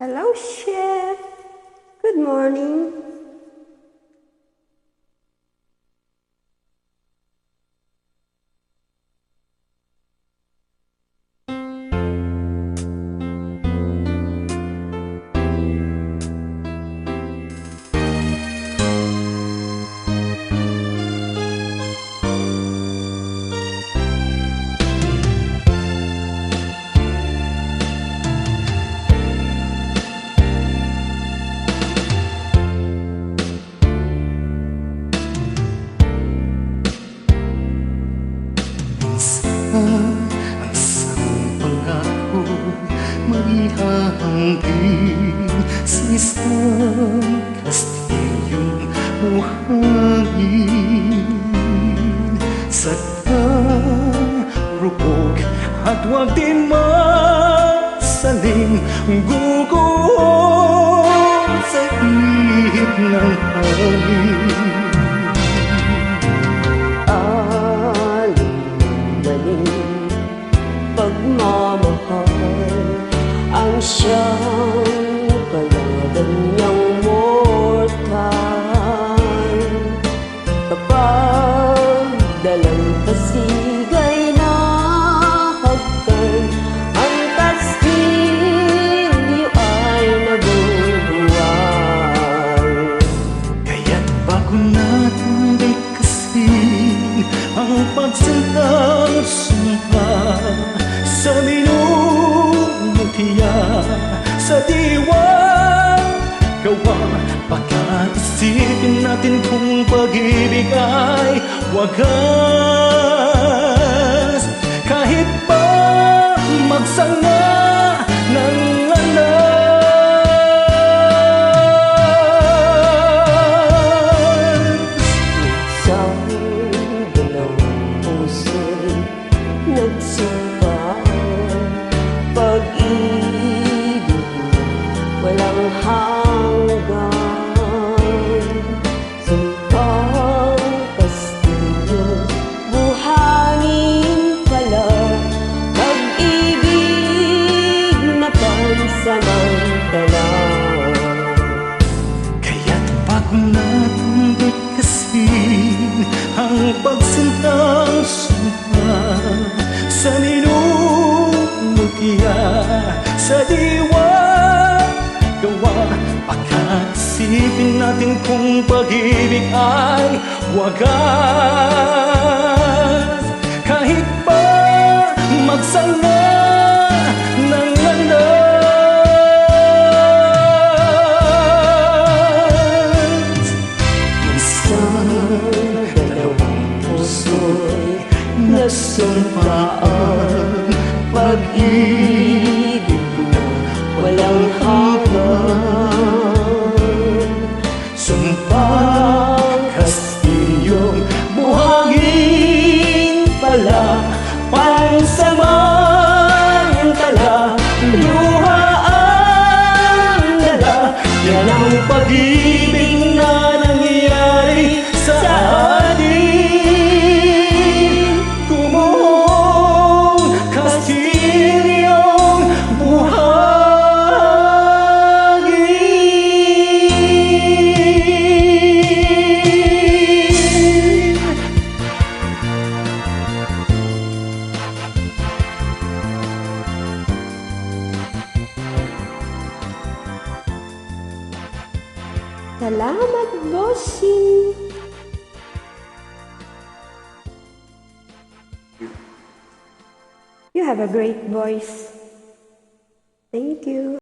Hello, Chef. Good morning. Ang isang pangako may hahambing sa isang kastilyong buhangin. Sadyang rupok at huwag din masaling guguhol sa ihip ng hangin. Pagmamahal ang siyang kalaban niyang mortal. Kapag dalang pasigay na hagkan, ang kastilyo ay nabubuhay. Kaya't bago natin bigkasin ang pagsintang sumpa sa minumutiya, sa diwa gawa, pagkaisipin natin kung pag-ibig ay wagas. Kahit pa magsanga ng lanas, Isang dalawang puso'y nagsumpaan, pag-ibig walang hanggan. Sumpang kastilyo, buhangin pala, pag-ibig na pansamantala. kaya't bago natin bigkasin ang pagsintang sumpa sa minumutiya, sa diwa gawa, pagkaisipin natin kung pag-ibig ay wagas. Kahit pa magsanga ng landas, Isang dalawang puso'y nagsumpaan, pag-ibig mo walang hanggan. sumpang kastilyong buhangin pala, pansamantala, luha ang dala. Yan ang pag-ibig na nangyayari sa atin. Tumuhong kastilyong buhangin. Salamat, bossing! You have a great voice. Thank you.